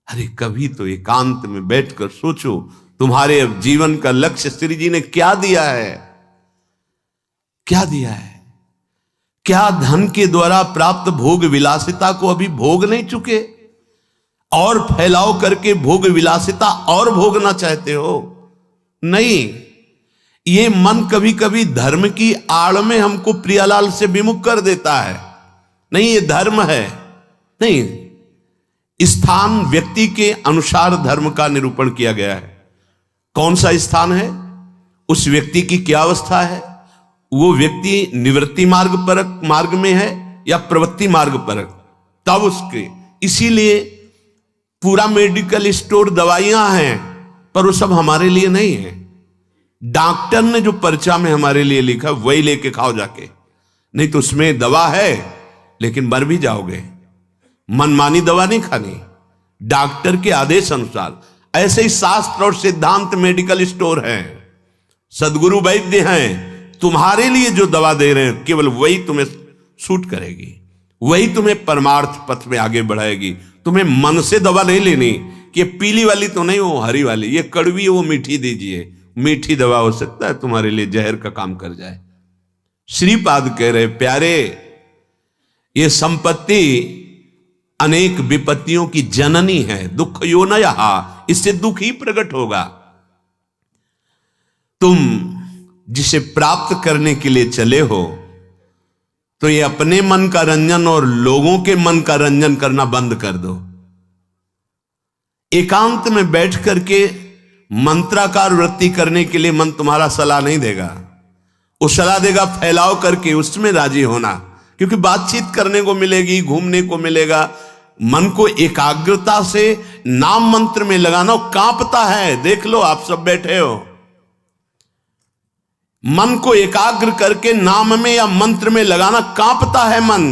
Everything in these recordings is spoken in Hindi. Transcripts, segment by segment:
अरे कभी तो एकांत में बैठकर सोचो, तुम्हारे अब जीवन का लक्ष्य श्री जी ने क्या दिया है, क्या दिया है? क्या धन के द्वारा प्राप्त भोग विलासिता को अभी भोग नहीं चुके और फैलाव करके भोग विलासिता और भोगना चाहते हो? नहीं, ये मन कभी कभी धर्म की आड़ में हमको प्रियालाल से विमुख कर देता है। नहीं, ये धर्म है नहीं, स्थान व्यक्ति के अनुसार धर्म का निरूपण किया गया है। कौन सा स्थान है, उस व्यक्ति की क्या अवस्था है, वो व्यक्ति निवृत्ति मार्ग में है या प्रवृत्ति मार्ग पर, तब उसके, इसीलिए पूरा मेडिकल स्टोर दवाइयां हैं, पर वो सब हमारे लिए नहीं है। डॉक्टर ने जो पर्चा में हमारे लिए लिखा वही लेके खाओ जाके, नहीं तो उसमें दवा है लेकिन मर भी जाओगे। मनमानी दवा नहीं खानी, डॉक्टर के आदेश अनुसार। ऐसे ही शास्त्र और सिद्धांत मेडिकल स्टोर हैं, सदगुरु वैद्य हैं, तुम्हारे लिए जो दवा दे रहे हैं केवल वही तुम्हें सूट करेगी, वही तुम्हें परमार्थ पथ में आगे बढ़ाएगी। तुम्हें मन से दवा नहीं लेनी कि पीली वाली तो नहीं, वो हरी वाली, ये कड़वी है वो मीठी दीजिए। मीठी दवा हो सकता है तुम्हारे लिए जहर का काम कर जाए। श्रीपाद कह रहे प्यारे, ये संपत्ति अनेक विपत्तियों की जननी है, दुख यो न यहा, इससे दुख ही प्रकट होगा। तुम जिसे प्राप्त करने के लिए चले हो तो ये अपने मन का रंजन और लोगों के मन का रंजन करना बंद कर दो। एकांत में बैठ करके मंत्राकार वृत्ति करने के लिए मन तुम्हारा सलाह नहीं देगा, वो सलाह देगा फैलाव करके, उसमें राजी होना, क्योंकि बातचीत करने को मिलेगी, घूमने को मिलेगा। मन को एकाग्रता से नाम मंत्र में लगाना, कांपता है। देख लो, आप सब बैठे हो, मन को एकाग्र करके नाम में या मंत्र में लगाना, कांपता है मन।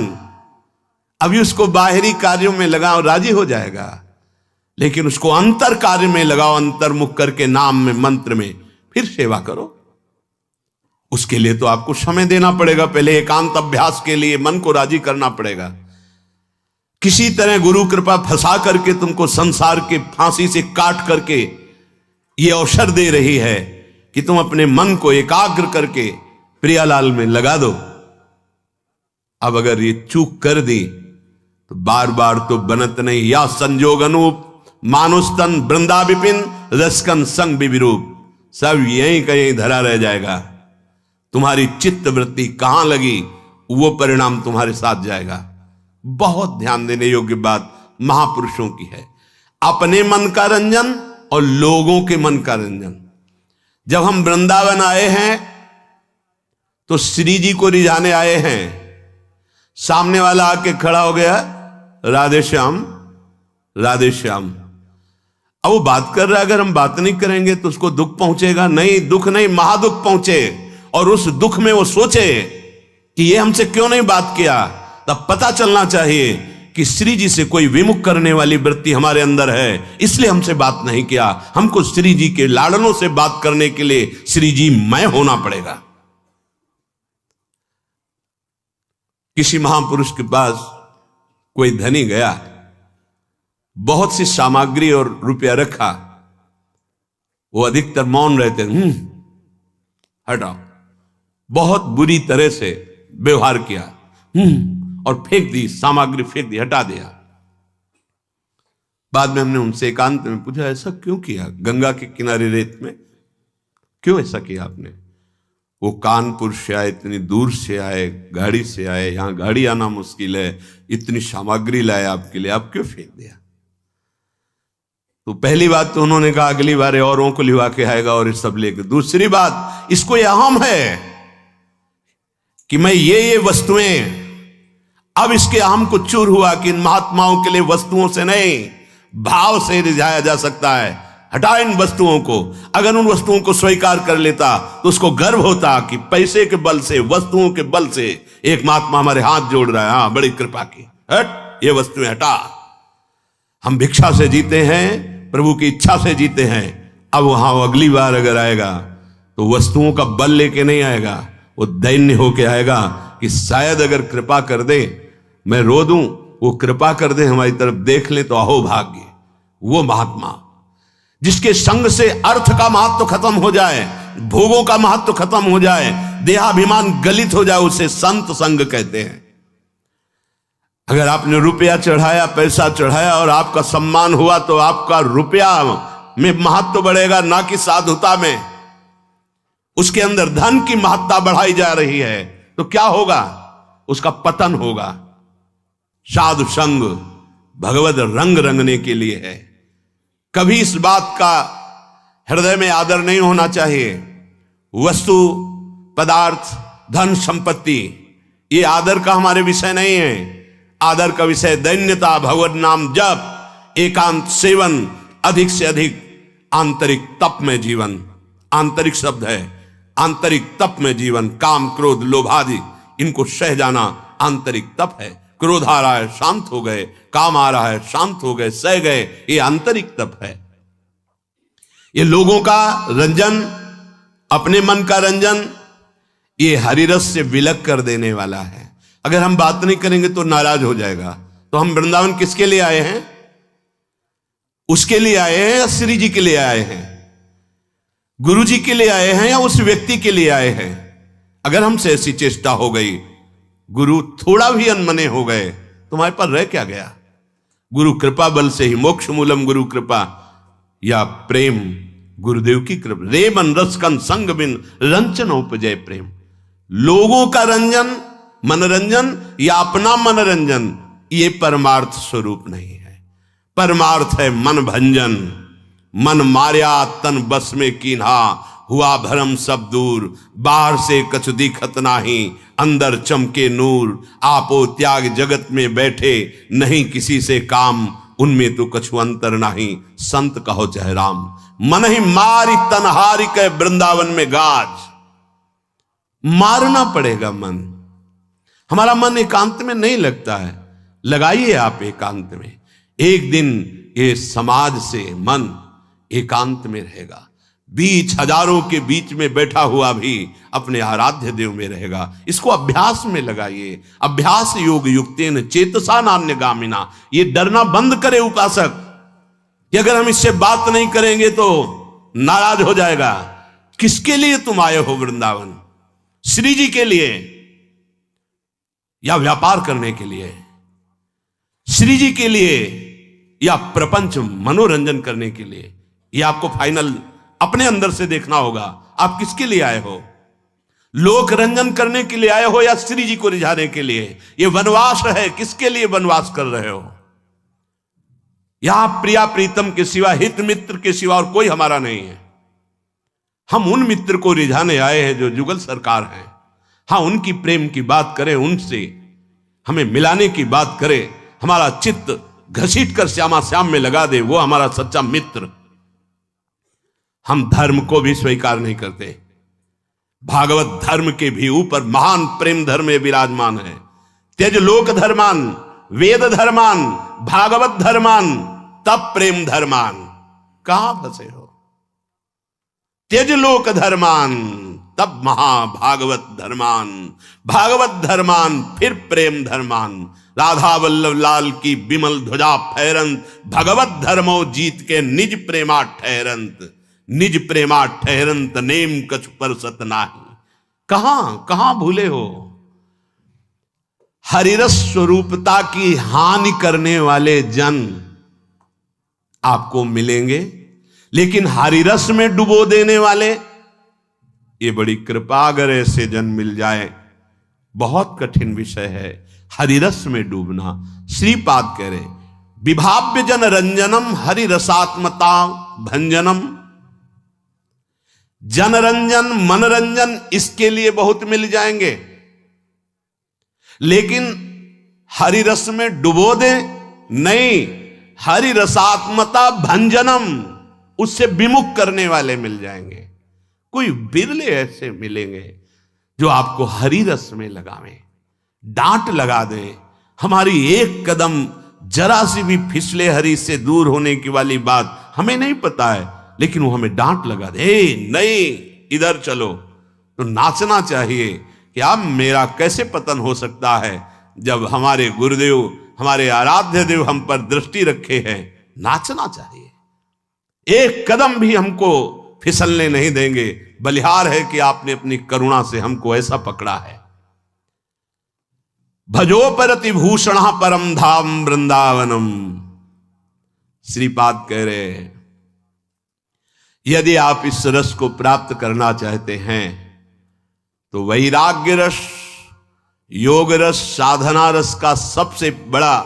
अभी उसको बाहरी कार्यों में लगाओ, राजी हो जाएगा, लेकिन उसको अंतर कार्य में लगाओ, अंतर्मुख करके नाम में मंत्र में, फिर सेवा करो। उसके लिए तो आपको समय देना पड़ेगा, पहले एकांत अभ्यास के लिए मन को राजी करना पड़ेगा। किसी तरह गुरु कृपा फंसा करके तुमको संसार के फांसी से काट करके ये अवसर दे रही है कि तुम अपने मन को एकाग्र करके प्रियालाल में लगा दो। अब अगर ये चूक कर दी तो बार बार तो बनत नहीं। या संजोग अनूप मानुस्तन वृंदा विपिन रसकन संग विरूप, सब यहीं कहीं धरा रह जाएगा। तुम्हारी चित्त वृत्ति कहां लगी वो परिणाम तुम्हारे साथ जाएगा। बहुत ध्यान देने योग्य बात महापुरुषों की है, अपने मन का रंजन और लोगों के मन का रंजन। जब हम वृंदावन आए हैं तो श्री जी को रिझाने आए हैं, सामने वाला आके खड़ा हो गया, राधे श्याम राधे श्याम। अब वो बात कर रहा है, अगर हम बात नहीं करेंगे तो उसको दुख पहुंचेगा। नहीं, दुख नहीं, महादुख पहुंचे, और उस दुख में वो सोचे कि ये हमसे क्यों नहीं बात किया। तब पता चलना चाहिए कि श्री जी से कोई विमुख करने वाली वृत्ति हमारे अंदर है, इसलिए हमसे बात नहीं किया। हमको श्री जी के लाड़नों से बात करने के लिए श्री जी मैं होना पड़ेगा। किसी महापुरुष के पास कोई धनी गया, बहुत सी सामग्री और रुपया रखा, वो अधिकतर मौन रहते, हटाओ, बहुत बुरी तरह से व्यवहार किया, और फेंक दी, सामग्री फेंक दी, हटा दिया। बाद में हमने उनसे एकांत में पूछा, ऐसा क्यों किया? गंगा के किनारे रेत में क्यों ऐसा किया आपने? वो कानपुर से आए, इतनी दूर से आए, गाड़ी से आए, यहां गाड़ी आना मुश्किल है, इतनी सामग्री लाए आपके लिए, आप क्यों फेंक दिया? तो पहली बात तो उन्होंने कहा अगली बार औरों को लिवा के आएगा और ये सब लेकर। दूसरी बात, इसको यह अहम है कि मैं ये वस्तुएं, अब इसके अहम को चूर हुआ कि इन महात्माओं के लिए वस्तुओं से नहीं भाव से रिझाया जा सकता है। हटा इन वस्तुओं को। अगर उन वस्तुओं को स्वीकार कर लेता तो उसको गर्व होता कि पैसे के बल से, वस्तुओं के बल से एक महात्मा हमारे हाथ जोड़ रहा है, हाँ बड़ी कृपा की, हट ये वस्तुएं हटा। हम भिक्षा से जीते हैं, प्रभु की इच्छा से जीते हैं। अब वहां अगली बार अगर आएगा तो वस्तुओं का बल लेके नहीं आएगा, वो दैन्य होके आएगा कि शायद अगर कृपा कर दे, मैं रो दूं, वो कृपा कर दे, हमारी तरफ देख ले तो अहो भाग्य। वो महात्मा जिसके संग से अर्थ का महत्व खत्म हो जाए, भोगों का महत्व खत्म हो जाए, देहाभिमान गलित हो जाए, उसे संत संग कहते हैं। अगर आपने रुपया चढ़ाया, पैसा चढ़ाया और आपका सम्मान हुआ तो आपका रुपया में महत्व बढ़ेगा, ना कि साधुता में। उसके अंदर धन की महत्ता बढ़ाई जा रही है तो क्या होगा? उसका पतन होगा। साधु संग भगवत रंग रंगने के लिए है। कभी इस बात का हृदय में आदर नहीं होना चाहिए। वस्तु, पदार्थ, धन, संपत्ति, ये आदर का हमारे विषय नहीं है। आदर का विषय दैन्यता, भगवत नाम जप, एकांत सेवन, अधिक से अधिक आंतरिक तप में जीवन। आंतरिक शब्द है, आंतरिक तप में जीवन। काम, क्रोध, लोभ आदि इनको सह जाना आंतरिक तप है। क्रोध आ रहा है, शांत हो गए। काम आ रहा है, शांत हो गए, सह गए। ये आंतरिक तप है। ये लोगों का रंजन, अपने मन का रंजन, ये हरिरस से विलग कर देने वाला है। अगर हम बात नहीं करेंगे तो नाराज हो जाएगा। तो हम वृंदावन किसके लिए आए हैं? उसके लिए आए हैं या श्री जी के लिए आए हैं? गुरु जी के लिए आए हैं या उस व्यक्ति के लिए आए हैं? अगर हमसे ऐसी चेष्टा हो गई, गुरु थोड़ा भी अनमने हो गए, तुम्हारे पर रह क्या गया? गुरु कृपा बल से ही मोक्ष मूलम गुरु कृपा, या प्रेम गुरुदेव की कृपा। रे मन रस कन संग बिन रंचन उपजय प्रेम। लोगों का रंजन, मनोरंजन या अपना मनोरंजन, ये परमार्थ स्वरूप नहीं है। परमार्थ है मन भंजन। मन मार्या तन बस में कीन्हा, हुआ भरम सब दूर। बाहर से कछु दिखत नाही, अंदर चमके नूर। आपो त्याग जगत में बैठे, नहीं किसी से काम। उनमें तो कछु अंतर नाही, संत कहो जय राम। मन ही मारी तनहारी के वृंदावन में गाज। मारना पड़ेगा मन। हमारा मन एकांत में नहीं लगता है। लगाइए आप एकांत में। एक दिन ये समाज से मन एकांत में रहेगा। बीच हजारों के बीच में बैठा हुआ भी अपने आराध्य देव में रहेगा। इसको अभ्यास में लगाइए। अभ्यास योग युक्तेन चेतसा नान्य गामिना। ये डरना बंद करे उपासक कि अगर हम इससे बात नहीं करेंगे तो नाराज हो जाएगा। किसके लिए तुम आए हो वृंदावन? श्री जी के लिए या व्यापार करने के लिए? श्री जी के लिए या प्रपंच मनोरंजन करने के लिए? ये आपको फाइनल अपने अंदर से देखना होगा। आप किसके लिए आए हो? लोक रंजन करने के लिए आए हो या श्री जी को रिझाने के लिए? ये वनवास है, किसके लिए वनवास कर रहे हो? यहां प्रिया प्रीतम के सिवा, हित मित्र के सिवा और कोई हमारा नहीं है। हम उन मित्र को रिझाने आए हैं जो जुगल सरकार हैं। हाँ, उनकी प्रेम की बात करें, उनसे हमें मिलाने की बात करें। हमारा चित्त घसीट कर श्यामा श्याम में लगा दे, वो हमारा सच्चा मित्र। हम धर्म को भी स्वीकार नहीं करते। भागवत धर्म के भी ऊपर महान प्रेम धर्म में विराजमान है। त्यज लोक धर्मान, वेद धर्मान, भागवत धर्मान, तब प्रेम धर्मान। कहां फंसे हो? त्यज लोक धर्मान, तब महाभागवत धर्मान। भागवत धर्मान, फिर प्रेम धर्मान। राधा वल्लभ लाल की बिमल ध्वजा फहरंत, भगवत धर्मो जीत के निज प्रेमा ठहरंत। निज प्रेमा ठहरंत, नेम कछु परसत नाही। कहां भूले हो? हरिरस स्वरूपता की हानि करने वाले जन आपको मिलेंगे, लेकिन हरिरस में डुबो देने वाले, ये बड़ी कृपा। अगर ऐसे जन मिल जाए, बहुत कठिन विषय है हरिरस में डूबना। श्रीपाद कह रहे, विभाव्य जन रंजनम हरिरसात्मता भंजनम। जनरंजन, मनरंजन, इसके लिए बहुत मिल जाएंगे, लेकिन हरिरस में डुबो दे नहीं। हरिरसात्मता भंजनम, उससे विमुख करने वाले मिल जाएंगे। कोई बिरले ऐसे मिलेंगे जो आपको हरिरस में लगावें, डांट लगा दें। हमारी एक कदम जरा सी भी फिसले हरि से दूर होने की वाली बात हमें नहीं पता है, लेकिन वो हमें डांट लगा दे, नहीं इधर चलो। तो नाचना चाहिए कि अब मेरा कैसे पतन हो सकता है, जब हमारे गुरुदेव, हमारे आराध्य देव हम पर दृष्टि रखे हैं। नाचना चाहिए। एक कदम भी हमको फिसलने नहीं देंगे। बलिहार है कि आपने अपनी करुणा से हमको ऐसा पकड़ा है। भजोपरति भूषण परम धाम वृंदावनम। श्रीपाद कह रहे हैं, यदि आप इस रस को प्राप्त करना चाहते हैं तो वैराग्य रस, योग रस, साधना रस का सबसे बड़ा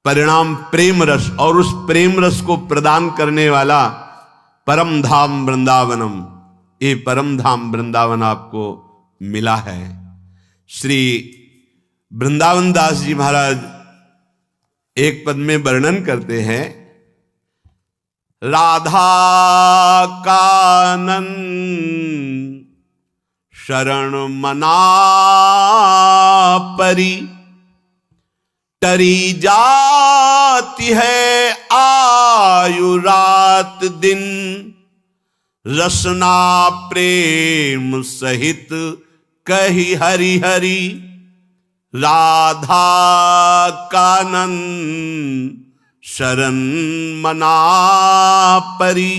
परिणाम प्रेम रस, और उस प्रेम रस को प्रदान करने वाला परम धाम वृंदावनम, ये परम धाम वृंदावन आपको मिला है। श्री वृंदावन दास जी महाराज एक पद में वर्णन करते हैं, राधा कानन शरण मना परी, टरी जाती है आयु रात दिन, रसना प्रेम सहित कही हरि हरि, राधा कानन शरण मना परी।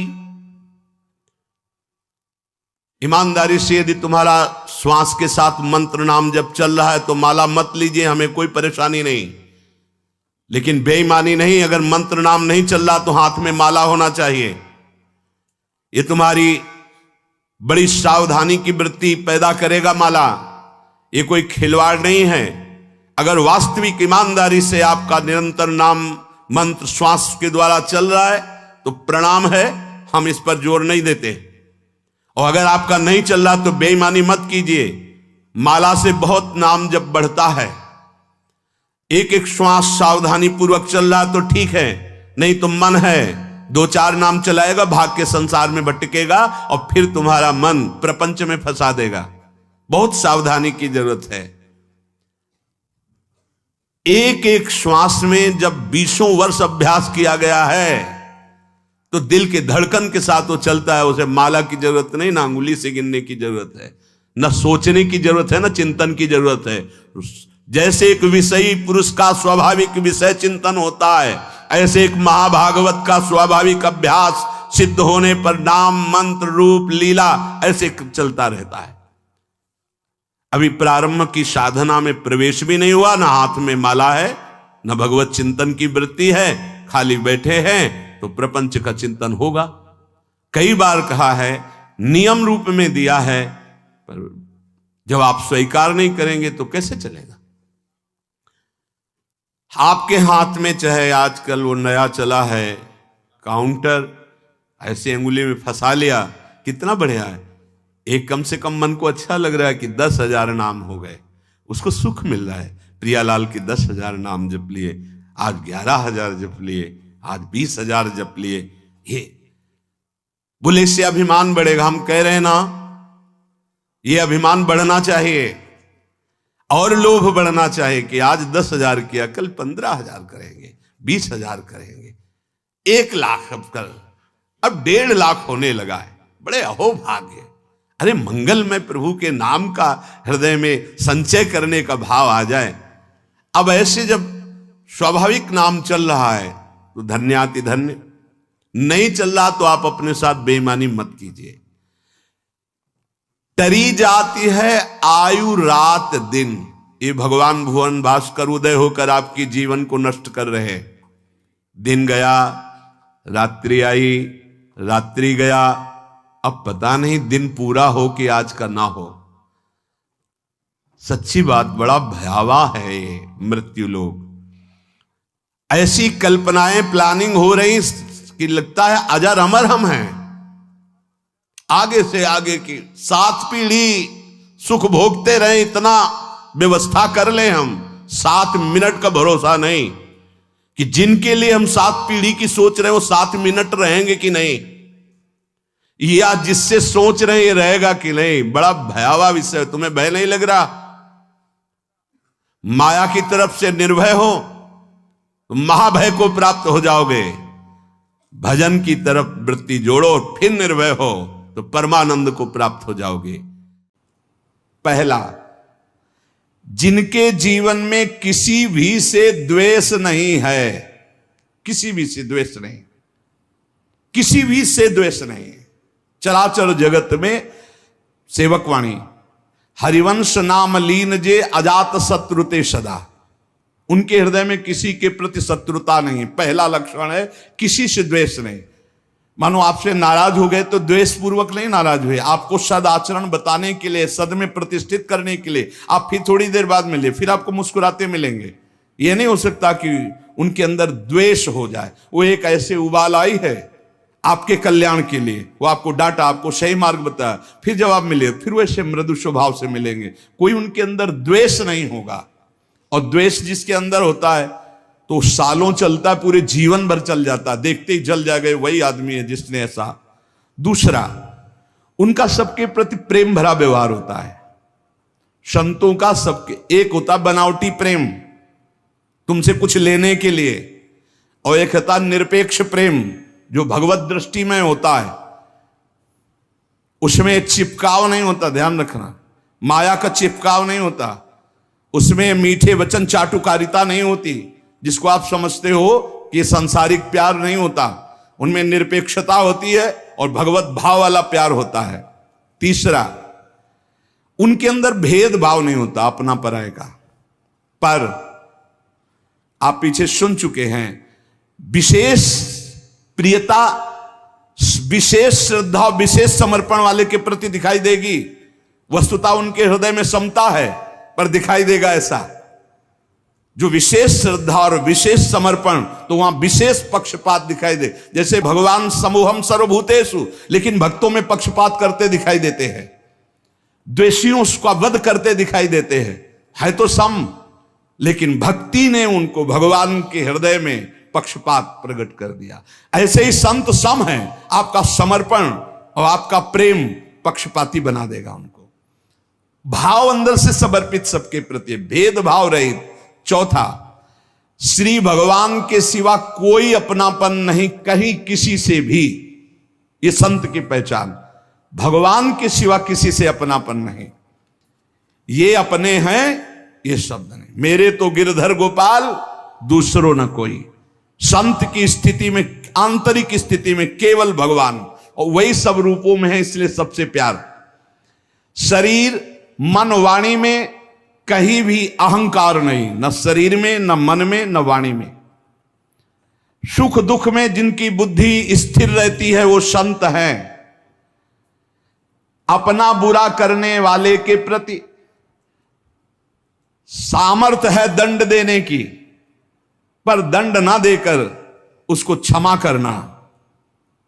ईमानदारी से यदि तुम्हारा श्वास के साथ मंत्र नाम जब चल रहा है तो माला मत लीजिए, हमें कोई परेशानी नहीं। लेकिन बेईमानी नहीं, अगर मंत्र नाम नहीं चल रहा तो हाथ में माला होना चाहिए। ये तुम्हारी बड़ी सावधानी की वृत्ति पैदा करेगा माला, ये कोई खिलवाड़ नहीं है। अगर वास्तविक ईमानदारी से आपका निरंतर नाम मंत्र श्वास के द्वारा चल रहा है तो प्रणाम है, हम इस पर जोर नहीं देते। और अगर आपका नहीं चल रहा तो बेईमानी मत कीजिए। माला से बहुत नाम जब बढ़ता है, एक एक श्वास सावधानी पूर्वक चल रहा तो ठीक है, नहीं तो मन है दो चार नाम चलाएगा, भाग के संसार में भटकेगा और फिर तुम्हारा मन प्रपंच में फंसा देगा। बहुत सावधानी की जरूरत है। एक एक श्वास में जब 20 वर्ष अभ्यास किया गया है तो दिल के धड़कन के साथ वो चलता है। उसे माला की जरूरत नहीं, ना अंगुली से गिनने की जरूरत है, न सोचने की जरूरत है, न चिंतन की जरूरत है। जैसे एक विषयी पुरुष का स्वाभाविक विषय चिंतन होता है, ऐसे एक महाभागवत का स्वाभाविक अभ्यास सिद्ध होने पर नाम मंत्र रूप लीला ऐसे चलता रहता है। अभी प्रारंभ की साधना में प्रवेश भी नहीं हुआ, ना हाथ में माला है, न भगवत चिंतन की वृत्ति है, खाली बैठे हैं तो प्रपंच का चिंतन होगा। कई बार कहा है, नियम रूप में दिया है, पर जब आप स्वीकार नहीं करेंगे तो कैसे चलेगा। आपके हाथ में चाहे आजकल वो नया चला है काउंटर, ऐसे अंगुली में फंसा लिया, कितना बढ़िया है। एक कम से कम मन को अच्छा लग रहा है कि 10,000 नाम हो गए, उसको सुख मिल रहा है। प्रियालाल के 10,000 नाम जप लिए, आज 11,000 जप लिए, आज 20,000 जप लिए। ये बोले इससे अभिमान बढ़ेगा। हम कह रहे हैं ना, ये अभिमान बढ़ना चाहिए और लोभ बढ़ना चाहिए कि आज 10,000 किया, कल 15,000 करेंगे, 20,000 करेंगे, 1 लाख अब कल, अब 1.5 लाख होने लगा है। बड़े अहोभाग्य। अरे मंगल में प्रभु के नाम का हृदय में संचय करने का भाव आ जाए। अब ऐसे जब स्वाभाविक नाम चल रहा है तो धन्याति धन्य, नहीं चल रहा तो आप अपने साथ बेईमानी मत कीजिए। टरी जाती है आयु रात दिन, ये भगवान भुवन भास्कर उदय होकर आपकी जीवन को नष्ट कर रहे हैं। दिन गया, रात्रि आई, रात्रि गया, अब पता नहीं दिन पूरा हो कि आज का ना हो। सच्ची बात, बड़ा भयावह है ये मृत्यु लोग। ऐसी कल्पनाएं प्लानिंग हो रही कि लगता है अजर अमर हम हैं। आगे से आगे की 7 पीढ़ी सुख भोगते रहे, इतना व्यवस्था कर ले हम। 7 मिनट का भरोसा नहीं कि जिनके लिए हम 7 पीढ़ी की सोच रहे हैं वो 7 मिनट रहेंगे कि नहीं, या जिससे सोच रहे हैं रहेगा कि नहीं। बड़ा भयावह विषय। तुम्हें भय नहीं लग रहा? माया की तरफ से निर्भय हो तो महाभय को प्राप्त हो जाओगे। भजन की तरफ वृत्ति जोड़ो, फिर निर्भय हो तो परमानंद को प्राप्त हो जाओगे। पहला, जिनके जीवन में किसी भी से द्वेष नहीं है, किसी भी से द्वेष नहीं, किसी भी से द्वेष नहीं। चराचर जगत में सेवकवाणी हरिवंश नाम लीन जे अजात शत्रुते सदा, उनके हृदय में किसी के प्रति शत्रुता नहीं। पहला लक्षण है किसी से द्वेष नहीं। मानो आपसे नाराज हो गए तो द्वेष पूर्वक नहीं नाराज हुए, आपको सद आचरण बताने के लिए, सद में प्रतिष्ठित करने के लिए आप फिर थोड़ी देर बाद मिले, फिर आपको मुस्कुराते मिलेंगे। यह नहीं हो सकता कि उनके अंदर द्वेष हो जाए। वो एक ऐसे उबाल आई है आपके कल्याण के लिए, वो आपको डांटा, आपको सही मार्ग बताया, फिर जब आप मिले फिर वैसे मृदु स्वभाव से मिलेंगे। कोई उनके अंदर द्वेष नहीं होगा। और द्वेष जिसके अंदर होता है तो सालों चलता है, पूरे जीवन भर चल जाता है, देखते ही जल जाएगा वही आदमी है जिसने ऐसा। दूसरा, उनका सबके प्रति प्रेम भरा व्यवहार होता है। संतों का सबके एक होता बनावटी प्रेम, तुमसे कुछ लेने के लिए, और एक होता निरपेक्ष प्रेम जो भगवत दृष्टि में होता है। उसमें चिपकाव नहीं होता, ध्यान रखना, माया का चिपकाव नहीं होता, उसमें मीठे वचन चाटुकारिता नहीं होती जिसको आप समझते हो कि ये सांसारिक प्यार नहीं होता। उनमें निरपेक्षता होती है और भगवत भाव वाला प्यार होता है। तीसरा, उनके अंदर भेदभाव नहीं होता अपना पराये का। पर आप पीछे सुन चुके हैं, विशेष प्रियता, विशेष श्रद्धा, विशेष समर्पण वाले के प्रति दिखाई देगी। वस्तुतः उनके हृदय में समता है, पर दिखाई देगा ऐसा जो विशेष श्रद्धा और विशेष समर्पण, तो वहां विशेष पक्षपात दिखाई दे। जैसे भगवान समूहम सर्वभूतेषु, लेकिन भक्तों में पक्षपात करते दिखाई देते हैं, द्वेषियों का वध करते दिखाई देते हैं। है तो सम, लेकिन भक्ति ने उनको भगवान के हृदय में पक्षपात प्रकट कर दिया। ऐसे ही संत सम है, आपका समर्पण और आपका प्रेम पक्षपाती बना देगा उनको। भाव अंदर से समर्पित सबके प्रति, भेदभाव रहित। चौथा, श्री भगवान के सिवा कोई अपनापन नहीं कहीं किसी से भी। ये संत की पहचान, भगवान के सिवा किसी से अपनापन नहीं। ये अपने हैं, ये शब्द नहीं। मेरे तो गिरधर गोपाल दूसरों न कोई। संत की स्थिति में, आंतरिक स्थिति में केवल भगवान, और वही सब रूपों में है, इसलिए सबसे प्यार। शरीर मन वाणी में कहीं भी अहंकार नहीं, न शरीर में, न मन में, न वाणी में। सुख दुख में जिनकी बुद्धि स्थिर रहती है वो संत हैं। अपना बुरा करने वाले के प्रति सामर्थ्य है दंड देने की, पर दंड ना देकर उसको क्षमा करना,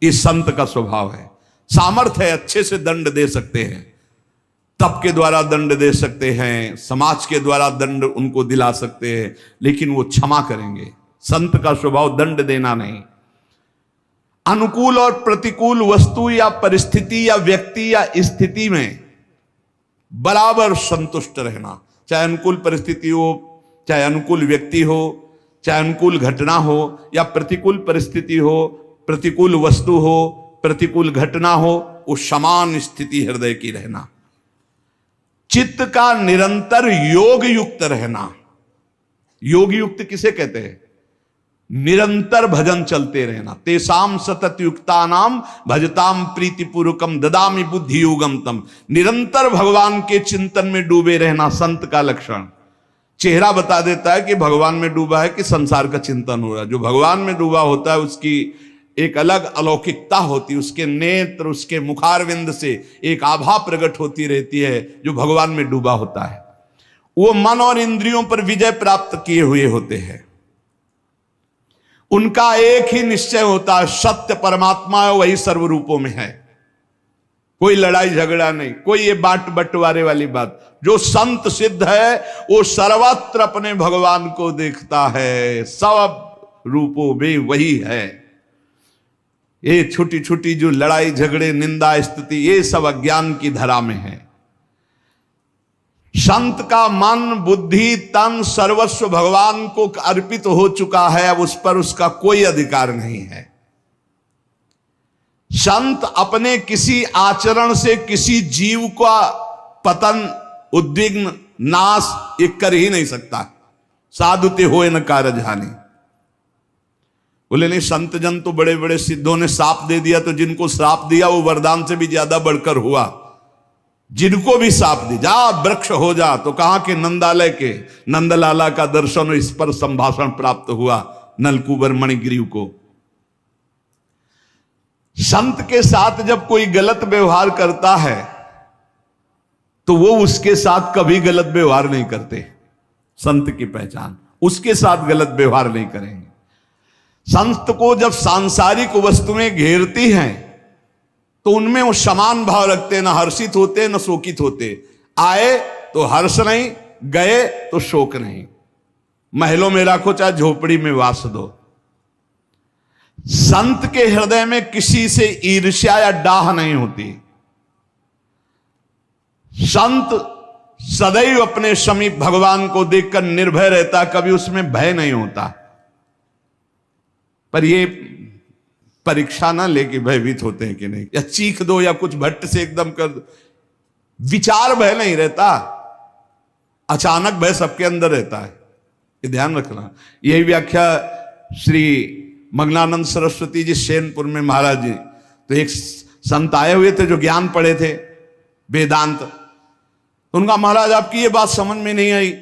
इस संत का स्वभाव है। सामर्थ्य है, अच्छे से दंड दे सकते हैं, तप के द्वारा दंड दे सकते हैं, समाज के द्वारा दंड उनको दिला सकते हैं, लेकिन वो क्षमा करेंगे। संत का स्वभाव दंड देना नहीं। अनुकूल और प्रतिकूल वस्तु या परिस्थिति या व्यक्ति या स्थिति में बराबर संतुष्ट रहना। चाहे अनुकूल परिस्थिति हो, चाहे अनुकूल व्यक्ति हो, चाहे अनुकूल घटना हो या प्रतिकूल परिस्थिति हो, प्रतिकूल वस्तु हो, प्रतिकूल घटना हो, वो समान स्थिति हृदय की रहना। चित्त का निरंतर योग युक्त रहना। योग युक्त किसे कहते हैं? निरंतर भजन चलते रहना। तेसाम सतत युक्ता नाम भजताम प्रीतिपूर्वकम ददामि बुद्धि योगम तम। निरंतर भगवान के चिंतन में डूबे रहना संत का लक्षण। चेहरा बता देता है कि भगवान में डूबा है कि संसार का चिंतन हो रहा है। जो भगवान में डूबा होता है उसकी एक अलग अलौकिकता होती है, उसके नेत्र, उसके मुखारविंद से एक आभा प्रकट होती रहती है। जो भगवान में डूबा होता है वो मन और इंद्रियों पर विजय प्राप्त किए हुए होते हैं। उनका एक ही निश्चय होता है, सत्य परमात्मा है, वही सर्वरूपों में है। कोई लड़ाई झगड़ा नहीं, कोई ये बांट बंटवारे वाली बात। जो संत सिद्ध है वो सर्वत्र अपने भगवान को देखता है, सब रूपों में वही है। ये छोटी छोटी जो लड़ाई झगड़े, निंदा, स्तुति, ये सब अज्ञान की धरा में है। संत का मन, बुद्धि, तन सर्वस्व भगवान को अर्पित हो चुका है। अब उस पर उसका कोई अधिकार नहीं है। संत अपने किसी आचरण से किसी जीव का पतन, उद्विग्न, नाश ये कर ही नहीं सकता। साधुते होए न कारज हानि। बोले नहीं, संत जन तो बड़े बड़े सिद्धों ने श्राप दे दिया, तो जिनको श्राप दिया वो वरदान से भी ज्यादा बढ़कर हुआ। जिनको भी श्राप दी, जा वृक्ष हो जा, तो कहा कि नंदालय के नंदलाला का दर्शन और इस पर संभाषण प्राप्त हुआ नलकूबर मणिग्रीव को। संत के साथ जब कोई गलत व्यवहार करता है तो वो उसके साथ कभी गलत व्यवहार नहीं करते। संत की पहचान, उसके साथ गलत व्यवहार नहीं करेंगे। संत को जब सांसारिक वस्तुएं घेरती हैं तो उनमें वो समान भाव रखते, ना हर्षित होते न शोकित होते। आए तो हर्ष नहीं, गए तो शोक नहीं। महलों में रखो चाहे झोपड़ी में वास दो। संत के हृदय में किसी से ईर्ष्या या डाह नहीं होती। संत सदैव अपने समीप भगवान को देखकर निर्भय रहता, कभी उसमें भय नहीं होता। पर ये परीक्षा ना लेके भयभीत होते हैं कि नहीं, या चीख दो या कुछ भट्ट से एकदम कर दो, विचार भय नहीं रहता, अचानक भय सबके अंदर रहता है। ये ध्यान रखना। यही व्याख्या श्री मग्नानंद सरस्वती जी सेनपुर में महाराज जी, तो एक संत आए हुए थे जो ज्ञान पढ़े थे वेदांत। उनका महाराज आपकी ये बात समझ में नहीं आई।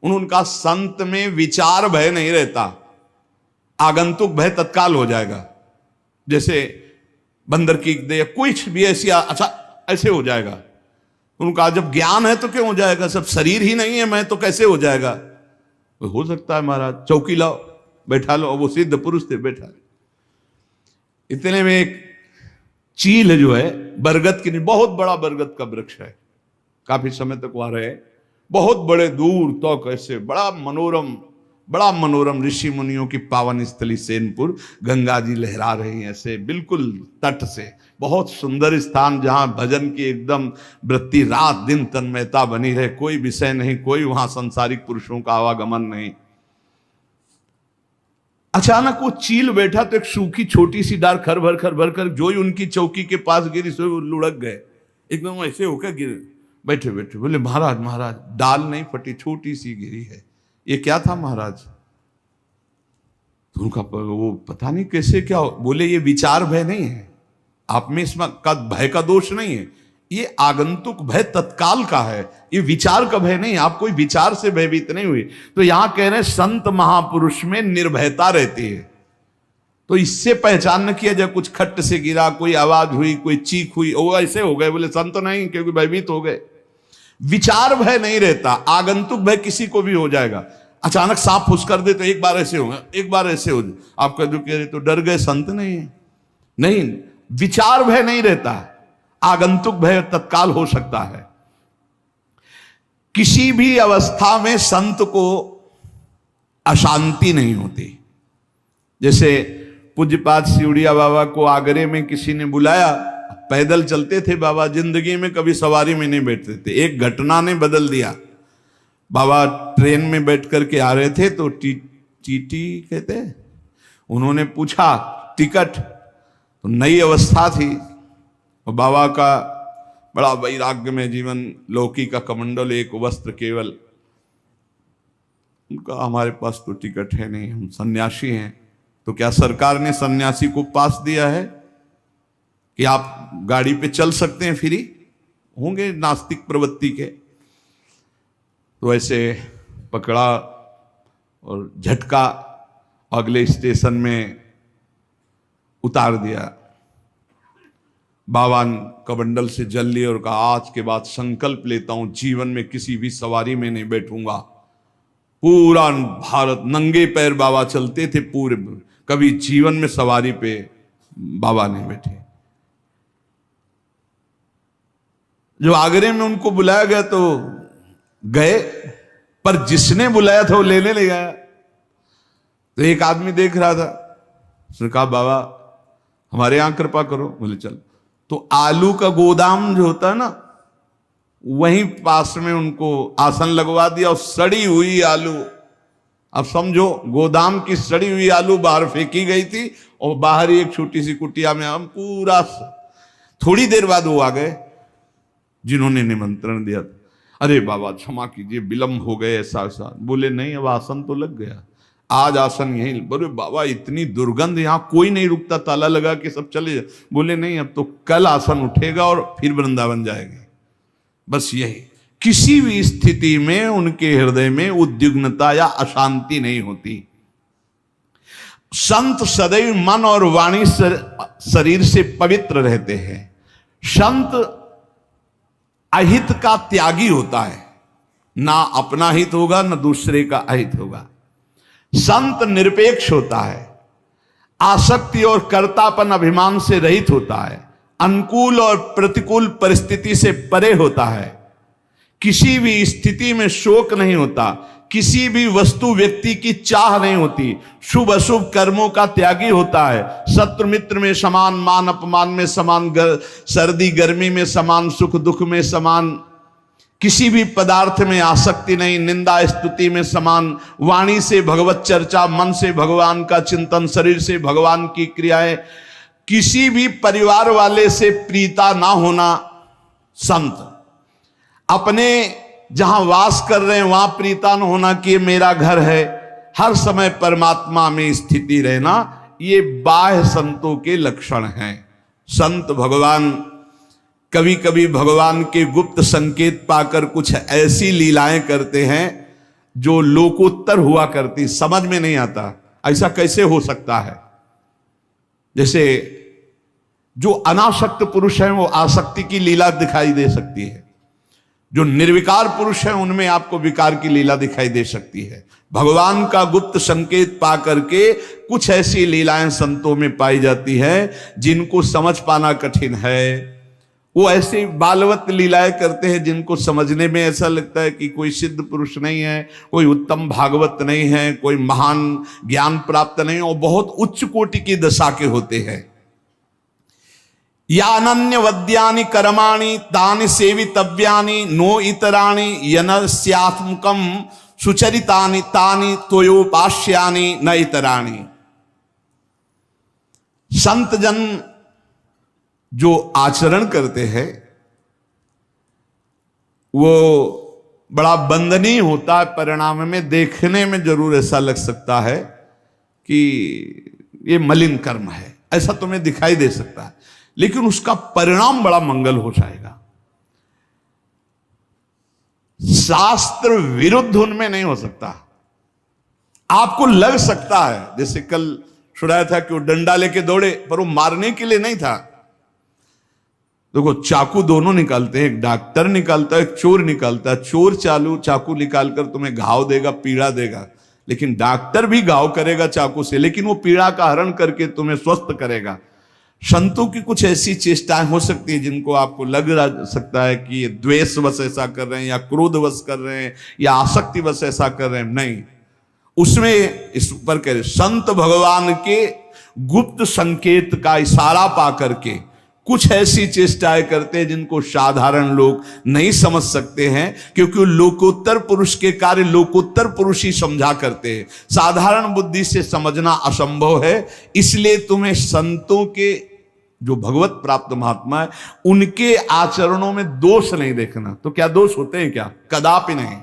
उनका संत में विचार भय नहीं रहता, आगंतुक भय तत्काल हो जाएगा। जैसे बंदर की दे कुछ भी ऐसी अच्छा ऐसे हो जाएगा। उनका जब ज्ञान है तो क्यों हो जाएगा, सब शरीर ही नहीं है मैं, तो कैसे हो जाएगा। हो सकता है महाराज चौकी लाओ बैठा लो, वो सिद्ध पुरुष थे बैठा। इतने में एक चील जो है बरगद की, बहुत बड़ा बरगद का वृक्ष है, काफी समय तक वहां रहे, बहुत बड़े दूर तक ऐसे बड़ा मनोरम ऋषि मुनियों की पावन स्थली सेनपुर, गंगा जी लहरा रही है ऐसे बिल्कुल तट से। बहुत सुंदर स्थान जहां भजन की एकदम वृत्ति, रात दिन तन्मयता बनी रहे, कोई विषय नहीं, कोई वहां सांसारिक पुरुषों का आवागमन नहीं। अचानक वो चील बैठा तो एक सूखी छोटी सी डार खर भर कर जो ही उनकी चौकी के पास गिरी सो वो लुढ़क गए, एकदम ऐसे होकर गिरे। बैठे बैठे बोले महाराज डाल नहीं फटी, छोटी सी गिरी है, ये क्या था महाराज। तो उनका वो पता नहीं कैसे क्या बोले, ये विचार भय नहीं है, आप में इसमें का भय का दोष नहीं है, ये आगंतुक भय तत्काल का है, ये विचार का भय नहीं, आप कोई विचार से भयभीत नहीं हुए। तो यहां कह रहे हैं संत महापुरुष में निर्भयता रहती है। तो इससे पहचान न किया जब कुछ खट्ट से गिरा, कोई आवाज हुई, कोई चीख हुई, वो ऐसे हो गए बोले संत नहीं, क्योंकि भयभीत हो गए। विचार भय नहीं रहता, आगंतुक भय किसी को भी हो जाएगा। अचानक सांप फुस कर दे तो एक बार ऐसे होगा, एक बार ऐसे हो जाए, आप कह दो कह रहे तो डर गए, संत नहीं है। नहीं, विचार भय नहीं रहता, आगंतुक भय तत्काल हो सकता है। किसी भी अवस्था में संत को अशांति नहीं होती। जैसे पूज्यपाद सिउड़िया बाबा को आगरे में किसी ने बुलाया, पैदल चलते थे बाबा, जिंदगी में कभी सवारी में नहीं बैठते थे। एक घटना ने बदल दिया। बाबा ट्रेन में बैठ करके आ रहे थे तो टीटी कहते, उन्होंने पूछा टिकट, तो नई अवस्था थी और बाबा का बड़ा वैराग्य में जीवन, लौकी का कमंडल, एक वस्त्र केवल। उनका हमारे पास तो टिकट है नहीं, हम सन्यासी हैं। तो क्या सरकार ने सन्यासी को पास दिया है कि आप गाड़ी पे चल सकते हैं, फ्री होंगे नास्तिक प्रवृत्ति के। तो ऐसे पकड़ा और झटका अगले स्टेशन में उतार दिया। बाबा कमंडल से जल लिए और कहा आज के बाद संकल्प लेता हूं जीवन में किसी भी सवारी में नहीं बैठूंगा। पूरा भारत नंगे पैर बाबा चलते थे पूरे, कभी जीवन में सवारी पे बाबा नहीं बैठे। जो आगरे में उनको बुलाया गया तो गए, पर जिसने बुलाया था वो लेने ले गया। तो एक आदमी देख रहा था, उसने कहा बाबा हमारे यहां कृपा करो। बोले चल। तो आलू का गोदाम जो होता है ना, वहीं पास में उनको आसन लगवा दिया और सड़ी हुई आलू, अब समझो गोदाम की सड़ी हुई आलू बाहर फेंकी गई थी और बाहर ही एक छोटी सी कुटिया में हम पूरा। थोड़ी देर बाद वो आ गए जिन्होंने निमंत्रण दिया था। अरे बाबा क्षमा कीजिए, विलंब हो गए, ऐसा ऐसा। बोले नहीं, अब आसन तो लग गया, आज आसन यहीं। बोले बाबा इतनी दुर्गंध, यहां कोई नहीं रुकता, ताला लगा के सब चले जाए। बोले नहीं, अब तो कल आसन उठेगा और फिर वृंदावन जाएगी। बस यही, किसी भी स्थिति में उनके हृदय में उद्विग्नता या अशांति नहीं होती। संत सदैव मन और वाणी शरीर से पवित्र रहते हैं। संत अहित का त्यागी होता है, ना अपना हित होगा ना दूसरे का अहित होगा। संत निरपेक्ष होता है, आसक्ति और कर्तापन अभिमान से रहित होता है, अनुकूल और प्रतिकूल परिस्थिति से परे होता है, किसी भी स्थिति में शोक नहीं होता, किसी भी वस्तु व्यक्ति की चाह नहीं होती, शुभ अशुभ कर्मों का त्यागी होता है, शत्रु मित्र में समान, मान अपमान में समान, सर्दी गर्मी में समान, सुख दुख में समान, किसी भी पदार्थ में आसक्ति नहीं, निंदा स्तुति में समान, वाणी से भगवत चर्चा, मन से भगवान का चिंतन, शरीर से भगवान की क्रियाएं, किसी भी परिवार वाले से प्रीता ना होना। संत अपने जहां वास कर रहे हैं वहां प्रीता न होना कि ये मेरा घर है, हर समय परमात्मा में स्थिति रहना, ये बाह्य संतों के लक्षण हैं। संत भगवान कभी कभी भगवान के गुप्त संकेत पाकर कुछ ऐसी लीलाएं करते हैं जो लोकोत्तर हुआ करती, समझ में नहीं आता ऐसा कैसे हो सकता है। जैसे जो अनासक्त पुरुष हैं वो आसक्ति की लीला दिखाई दे सकती है, जो निर्विकार पुरुष हैं उनमें आपको विकार की लीला दिखाई दे सकती है। भगवान का गुप्त संकेत पा करके कुछ ऐसी लीलाएं संतों में पाई जाती है जिनको समझ पाना कठिन है। वो ऐसी बालवत लीलाएं करते हैं जिनको समझने में ऐसा लगता है कि कोई सिद्ध पुरुष नहीं है, कोई उत्तम भागवत नहीं है, कोई महान ज्ञान प्राप्त नहीं, और बहुत उच्च कोटि की दशा के होते हैं। या अनन्य वद्यानि कर्माणि तानि सेवितव्यानि नो इतराणि यनस्यात्मकम सुचरितानि तानि तोयोपास्यानि न इतराणि। संत जन जो आचरण करते हैं वो बड़ा बंदनीय होता है, परिणाम में देखने में जरूर ऐसा लग सकता है कि ये मलिन कर्म है, ऐसा तुम्हें दिखाई दे सकता है, लेकिन उसका परिणाम बड़ा मंगल हो जाएगा। शास्त्र विरुद्ध उनमें नहीं हो सकता। आपको लग सकता है, जैसे कल सुनाया था कि वो डंडा लेके दौड़े, पर वो मारने के लिए नहीं था। देखो चाकू दोनों निकालते हैं, एक डॉक्टर निकालता है, एक चोर निकालता है। चोर चाकू निकालकर तुम्हें घाव देगा, पीड़ा देगा, लेकिन डॉक्टर भी घाव करेगा चाकू से, लेकिन वो पीड़ा का हरण करके तुम्हें स्वस्थ करेगा। संतों की कुछ ऐसी चेष्टाएं हो सकती है जिनको आपको लग सकता है कि ये द्वेषवश ऐसा कर रहे हैं या क्रोधवश कर रहे हैं या आसक्तिवश ऐसा कर रहे हैं, नहीं। उसमें इस पर कह रहे संत भगवान के गुप्त संकेत का इशारा पा करके कुछ ऐसी चेष्टाएं करते हैं जिनको साधारण लोग नहीं समझ सकते हैं, क्योंकि लोकोत्तर पुरुष के कार्य लोकोत्तर पुरुष ही समझा करते हैं, साधारण बुद्धि से समझना असंभव है। इसलिए तुम्हें संतों के जो भगवत प्राप्त महात्मा है उनके आचरणों में दोष नहीं देखना। तो क्या दोष होते हैं क्या? कदापि नहीं,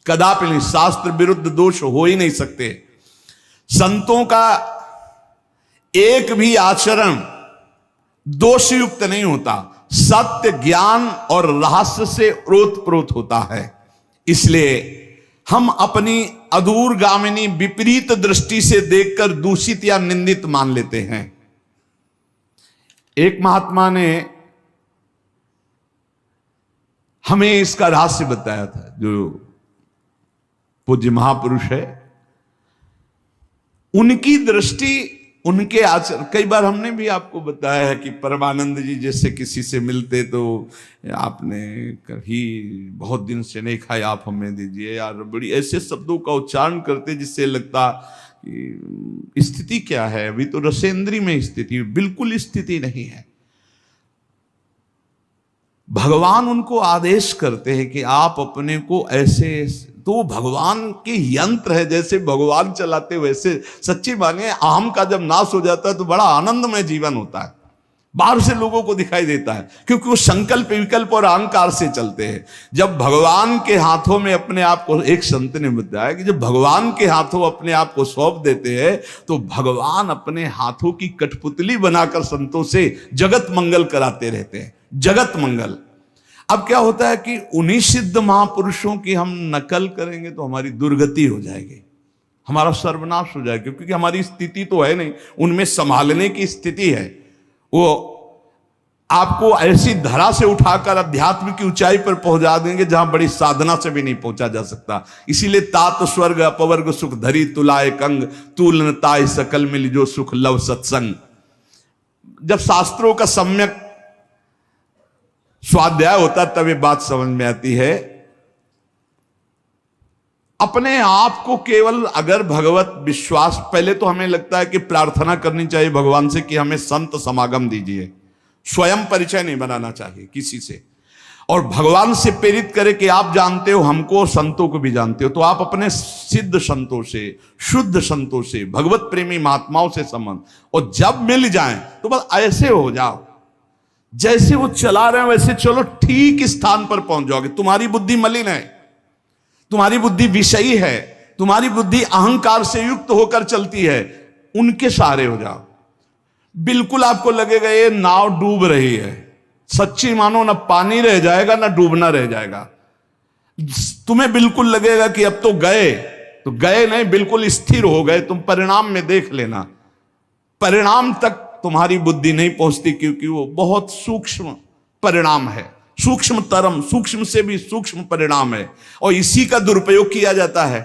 कदापि नहीं। शास्त्र विरुद्ध दोष हो ही नहीं सकते। संतों का एक भी आचरण दोषयुक्त नहीं होता, सत्य ज्ञान और रहस्य से ओतप्रोत होता है। इसलिए हम अपनी अदूरगामिनी विपरीत दृष्टि से देखकर दूषित या निंदित मान लेते हैं। एक महात्मा ने हमें इसका रहस्य बताया था, जो पूज्य महापुरुष है, उनकी दृष्टि, उनके आचरण। कई बार हमने भी आपको बताया है कि परमानंद जी जैसे किसी से मिलते तो आपने कभी बहुत दिन से नहीं खाया, आप हमें दीजिए यार, बड़ी ऐसे शब्दों का उच्चारण करते जिससे लगता कि स्थिति क्या है, अभी तो रसेंद्री में स्थिति, बिल्कुल स्थिति नहीं है। भगवान उनको आदेश करते हैं कि आप अपने को ऐसे, तो भगवान के यंत्र है, जैसे भगवान चलाते वैसे। सच्ची मानिए, अहम का जब नाश हो जाता है तो बड़ा आनंदमय जीवन होता है। बाहर से लोगों को दिखाई देता है, क्योंकि वो संकल्प विकल्प और अहंकार से चलते हैं। जब भगवान के हाथों में अपने आप को, एक संत ने बताया कि जब भगवान के हाथों अपने आप को सौंप देते हैं तो भगवान अपने हाथों की कठपुतली बनाकर संतों से जगत मंगल कराते रहते हैं, जगत मंगल। अब क्या होता है कि उन्हीं सिद्ध महापुरुषों की हम नकल करेंगे तो हमारी दुर्गति हो जाएगी, हमारा सर्वनाश हो जाएगा, क्योंकि हमारी स्थिति तो है नहीं, उनमें संभालने की स्थिति है। वो आपको ऐसी धरा से उठाकर अध्यात्म की ऊंचाई पर पहुंचा देंगे जहां बड़ी साधना से भी नहीं पहुंचा जा सकता। इसीलिए तात स्वर्ग अपवर्ग सुख धरी तुलाए कंग, तूल ताय सकल मिल जो सुख लव सत्संग। जब शास्त्रों का सम्यक स्वाध्याय होता तब ये बात समझ में आती है। अपने आप को केवल अगर भगवत विश्वास, पहले तो हमें लगता है कि प्रार्थना करनी चाहिए भगवान से कि हमें संत समागम दीजिए, स्वयं परिचय नहीं बनाना चाहिए किसी से, और भगवान से प्रेरित करे कि आप जानते हो हमको, संतों को भी जानते हो, तो आप अपने सिद्ध संतों से, शुद्ध संतों से, भगवत प्रेमी महात्माओं से संबंध, और जब मिल जाएं तो बस ऐसे हो जाओ जैसे वो चला रहे हैं वैसे चलो, ठीक स्थान पर पहुंच जाओगे। तुम्हारी बुद्धि मलिन है, तुम्हारी बुद्धि विषयी है, तुम्हारी बुद्धि अहंकार से युक्त होकर चलती है, उनके सहारे हो जाओ। बिल्कुल आपको लगेगा ये नाव डूब रही है, सच्ची मानो, ना पानी रह जाएगा ना डूबना रह जाएगा। तुम्हें बिल्कुल लगेगा कि अब तो गए नहीं, बिल्कुल स्थिर हो गए। तुम परिणाम में देख लेना, परिणाम तक तुम्हारी बुद्धि नहीं पहुंचती, क्योंकि वो बहुत सूक्ष्म परिणाम है, सूक्ष्म तरम, सूक्ष्म से भी सूक्ष्म परिणाम है, और इसी का दुरुपयोग किया जाता है।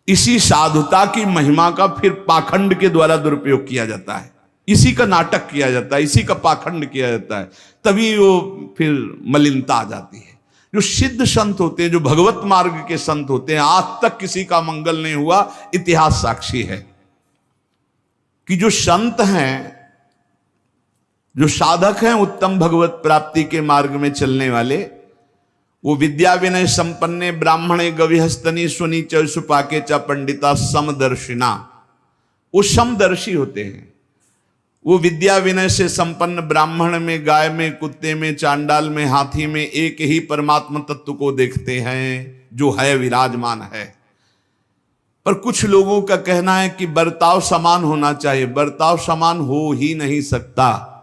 इसी साधुता की महिमा का फिर पाखंड के द्वारा दुरुपयोग किया जाता है, इसी का नाटक किया जाता है, इसी का पाखंड किया जाता है, तभी वो फिर मलिनता आ जाती है। जो सिद्ध संत होते हैं, जो भगवत मार्ग के संत होते हैं, आज तक किसी का मंगल नहीं हुआ, इतिहास साक्षी है कि जो संत हैं, जो साधक हैं उत्तम भगवत प्राप्ति के मार्ग में चलने वाले, वो विद्या विनय संपन्ने ब्राह्मणे गविहस्तनी सुनी चुपाके चा पंडिता समदर्शिना, वो समदर्शी होते हैं। वो विद्या विनय से संपन्न ब्राह्मण में, गाय में, कुत्ते में, चांडाल में, हाथी में एक ही परमात्मा तत्व को देखते हैं जो है विराजमान है। पर कुछ लोगों का कहना है कि बर्ताव समान होना चाहिए। बर्ताव समान हो ही नहीं सकता,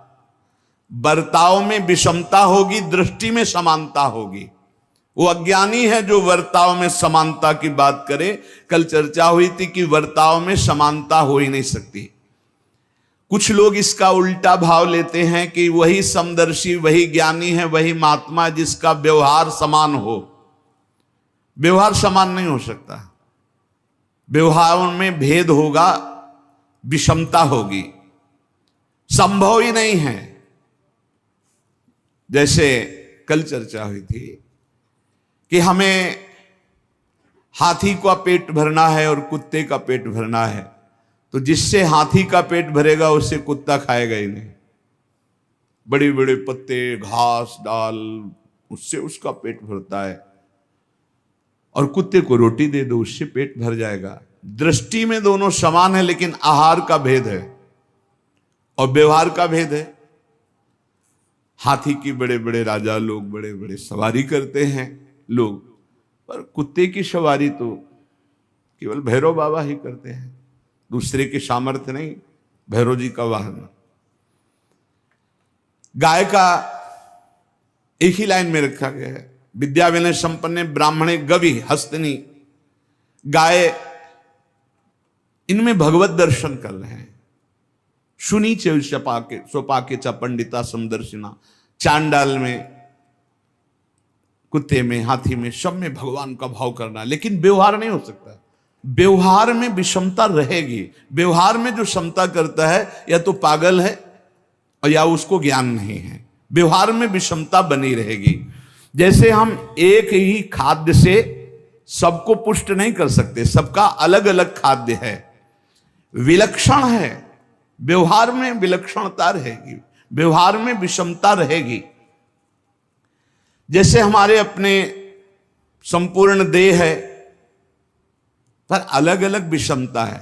बर्ताव में विषमता होगी, दृष्टि में समानता होगी। वो अज्ञानी है जो वर्ताव में समानता की बात करे। कल चर्चा हुई थी कि वर्ताव में समानता हो ही नहीं सकती। कुछ लोग इसका उल्टा भाव लेते हैं कि वही समदर्शी, वही ज्ञानी है, वही महात्मा जिसका व्यवहार समान हो। व्यवहार समान नहीं हो सकता, व्यवहार में भेद होगा, विषमता होगी, संभव ही नहीं है। जैसे कल चर्चा हुई थी कि हमें हाथी का पेट भरना है और कुत्ते का पेट भरना है, तो जिससे हाथी का पेट भरेगा उससे कुत्ता खाएगा ही नहीं। बड़े बड़े पत्ते, घास, डाल, उससे उसका पेट भरता है, और कुत्ते को रोटी दे दो उससे पेट भर जाएगा। दृष्टि में दोनों समान है, लेकिन आहार का भेद है और व्यवहार का भेद है। हाथी की बड़े बड़े राजा लोग बड़े बड़े सवारी करते हैं लोग, पर कुत्ते की सवारी तो केवल भैरव बाबा ही करते हैं, दूसरे के सामर्थ्य नहीं, भैरव जी का वाहन। गाय का एक ही लाइन में रखा गया है, विद्या विनय संपन्ने ब्राह्मणे गवि हस्तनी। गाय, इनमें भगवत दर्शन कर रहे हैं। सुनी सोपाके चा पंडिता समदर्शिना, चांडाल में, कुत्ते में, हाथी में, सब में भगवान का भाव करना, लेकिन व्यवहार नहीं हो सकता। व्यवहार में विषमता रहेगी। व्यवहार में जो समता करता है या तो पागल है और या उसको ज्ञान नहीं है। व्यवहार में विषमता बनी रहेगी। जैसे हम एक ही खाद्य से सबको पुष्ट नहीं कर सकते, सबका अलग अलग खाद्य है, विलक्षण है। व्यवहार में विलक्षणता रहेगी, व्यवहार में विषमता रहेगी। जैसे हमारे अपने संपूर्ण देह है, पर अलग अलग विषमता है।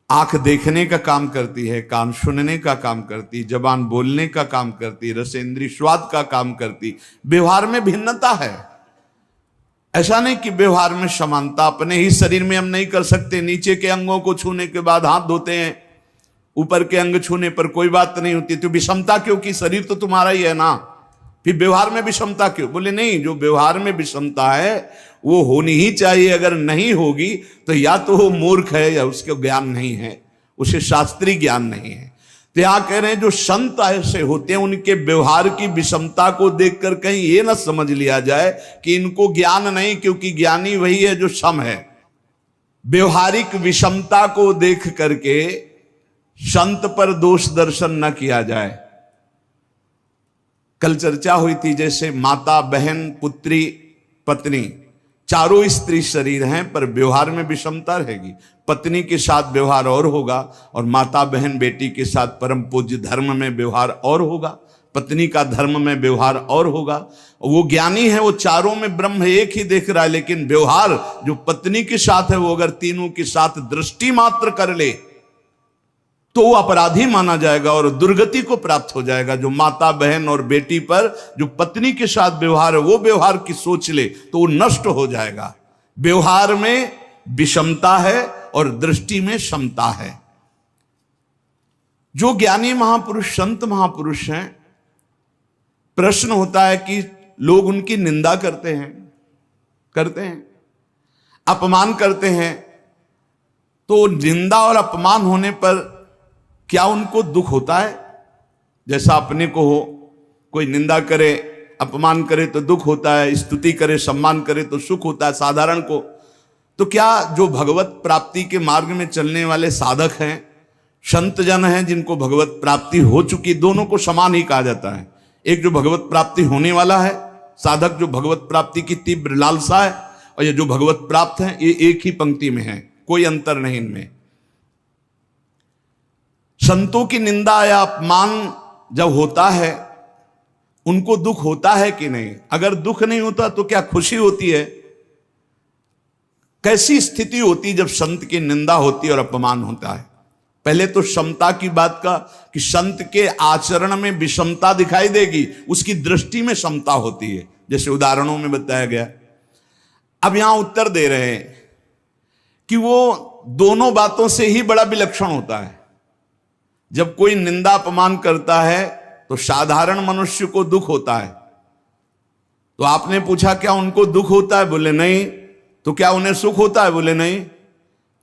आंख देखने का काम करती है, कान सुनने का काम करती है, जबान बोलने का काम करती है, रसेंद्री स्वाद का काम करती। व्यवहार में भिन्नता है। ऐसा नहीं कि व्यवहार में समानता। अपने ही शरीर में हम नहीं कर सकते। नीचे के अंगों को छूने के बाद हाथ धोते हैं, ऊपर के अंग छूने पर कोई बात नहीं होती। तो विषमता क्यों? कि शरीर तो तुम्हारा ही है ना, फिर व्यवहार में विषमता क्यों? बोले नहीं, जो व्यवहार में विषमता है वो होनी ही चाहिए। अगर नहीं होगी तो या तो वो मूर्ख है या उसके ज्ञान नहीं है, उसे शास्त्रीय ज्ञान नहीं है। तो यहां कह रहे हैं जो संत ऐसे होते हैं उनके व्यवहार की विषमता को देखकर कहीं ये ना समझ लिया जाए कि इनको ज्ञान नहीं, क्योंकि ज्ञानी वही है जो सम है। व्यवहारिक विषमता को देख करके संत पर दोष दर्शन न किया जाए। कल चर्चा हुई थी, जैसे माता, बहन, पुत्री, पत्नी, चारों स्त्री शरीर हैं पर व्यवहार में विषमता रहेगी। पत्नी के साथ व्यवहार और होगा और माता, बहन, बेटी के साथ परम पूज्य धर्म में व्यवहार और होगा, पत्नी का धर्म में व्यवहार और होगा। वो ज्ञानी है, वो चारों में ब्रह्म एक ही देख रहा है, लेकिन व्यवहार जो पत्नी के साथ है वो अगर तीनों के साथ दृष्टि मात्र कर ले तो वो अपराधी माना जाएगा और दुर्गति को प्राप्त हो जाएगा। जो माता, बहन और बेटी पर जो पत्नी के साथ व्यवहार है वो व्यवहार की सोच ले तो वो नष्ट हो जाएगा। व्यवहार में विषमता है और दृष्टि में समता है। जो ज्ञानी महापुरुष, संत महापुरुष हैं, प्रश्न होता है कि लोग उनकी निंदा करते हैं, अपमान करते हैं, तो निंदा और अपमान होने पर क्या उनको दुख होता है? जैसा अपने को हो, कोई निंदा करे, अपमान करे तो दुख होता है, स्तुति करे, सम्मान करे तो सुख होता है साधारण को। तो क्या जो भगवत प्राप्ति के मार्ग में चलने वाले साधक हैं, संत जन हैं, जिनको भगवत प्राप्ति हो चुकी, दोनों को समान ही कहा जाता है। एक जो भगवत प्राप्ति होने वाला है साधक, जो भगवत प्राप्ति की तीव्र लालसा है, और ये जो भगवत प्राप्त है, ये एक ही पंक्ति में है, कोई अंतर नहीं इनमें। संतों की निंदा या अपमान जब होता है उनको दुख होता है कि नहीं? अगर दुख नहीं होता तो क्या खुशी होती है? कैसी स्थिति होती जब संत की निंदा होती और अपमान होता है? पहले तो समता की बात का कि संत के आचरण में विषमता दिखाई देगी, उसकी दृष्टि में समता होती है, जैसे उदाहरणों में बताया गया। अब यहां उत्तर दे रहे हैं कि वो दोनों बातों से ही बड़ा विलक्षण होता है। जब कोई निंदा अपमान करता है तो साधारण मनुष्य को दुख होता है। तो आपने पूछा क्या उनको दुख होता है? बोले नहीं। तो क्या उन्हें सुख होता है? बोले नहीं।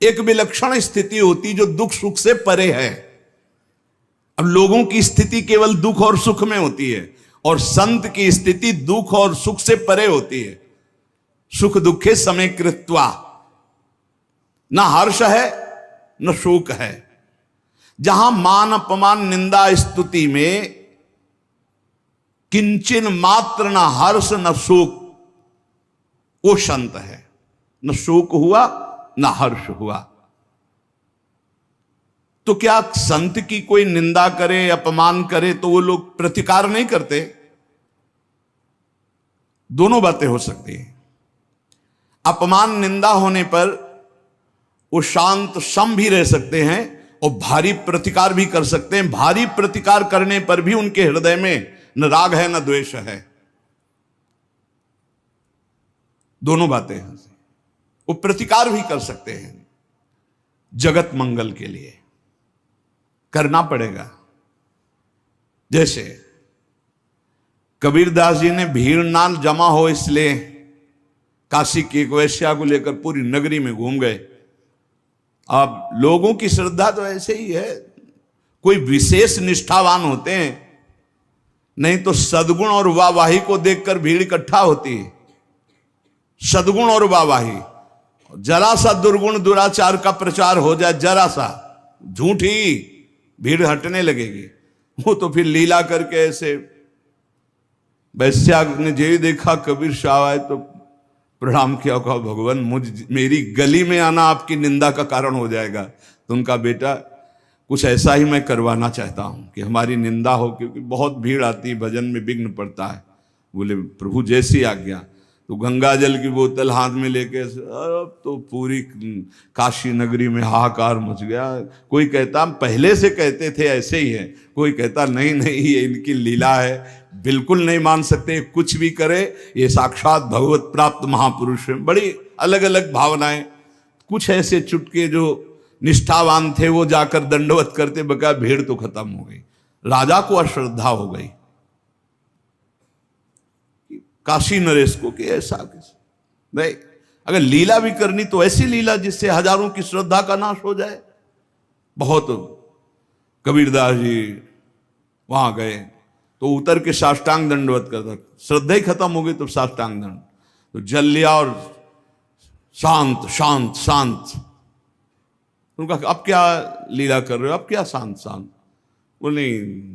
एक विलक्षण स्थिति होती जो दुख सुख से परे है। अब लोगों की स्थिति केवल दुख और सुख में होती है और संत की स्थिति दुख और सुख से परे होती है। सुख दुखे समय कृत्वा, ना हर्ष है न शोक है। जहां मान, अपमान, निंदा, स्तुति में किंचन मात्र न हर्ष न शोक, वो संत है। न शोक हुआ न हर्ष हुआ। तो क्या संत की कोई निंदा करे, अपमान करे तो वो लोग प्रतिकार नहीं करते? दोनों बातें हो सकती हैं। अपमान, निंदा होने पर वो शांत सम भी रह सकते हैं और भारी प्रतिकार भी कर सकते हैं। भारी प्रतिकार करने पर भी उनके हृदय में न राग है न द्वेष है। दोनों बातें हैं। वो प्रतिकार भी कर सकते हैं। जगत मंगल के लिए करना पड़ेगा। जैसे कबीरदास जी ने भीड़ ना जमा हो इसलिए काशी की एक वैश्या को लेकर पूरी नगरी में घूम गए। अब लोगों की श्रद्धा तो ऐसे ही है, कोई विशेष निष्ठावान होते हैं, नहीं तो सद्गुण और वाहवाही को देखकर भीड़ इकट्ठा होती है। सद्गुण और वाहवाही, जरा सा दुर्गुण दुराचार का प्रचार हो जाए, जरा सा झूठी, भीड़ हटने लगेगी। वो तो फिर लीला करके ऐसे, वैश्या ने जे देखा कबीर शाह आए तो प्रणाम किया, कहा भगवान मेरी गली में आना आपकी निंदा का कारण हो जाएगा। तो उनका बेटा कुछ ऐसा ही मैं करवाना चाहता हूं कि हमारी निंदा हो, क्योंकि बहुत भीड़ आती है, भजन में विघ्न पड़ता है। बोले प्रभु जैसी आज्ञा। तो गंगा जल की बोतल हाथ में लेके अब तो पूरी काशी नगरी में हाहाकार मच गया। कोई कहता हम पहले से कहते थे ऐसे ही है, कोई कहता नहीं नहीं ये इनकी लीला है, बिल्कुल नहीं मान सकते, कुछ भी करे ये साक्षात भगवत प्राप्त महापुरुष है। बड़ी अलग अलग भावनाएं। कुछ ऐसे चुटके जो निष्ठावान थे वो जाकर दंडवत करते, बका भीड़ तो खत्म हो गई। राजा को अश्रद्धा हो गई काशी नरेश को कि ऐसा कैसे नहीं, अगर लीला भी करनी तो ऐसी लीला जिससे हजारों की श्रद्धा का नाश हो जाए। बहुत कबीरदास जी वहां गए तो उतर के साष्टांग दंडवत करता, श्रद्धा ही खत्म हो गई तो साष्टांग दंड, तो जल लिया और शांत शांत शांत। उनका अब क्या लीला कर रहे हो, अब क्या शांत शांत? बोले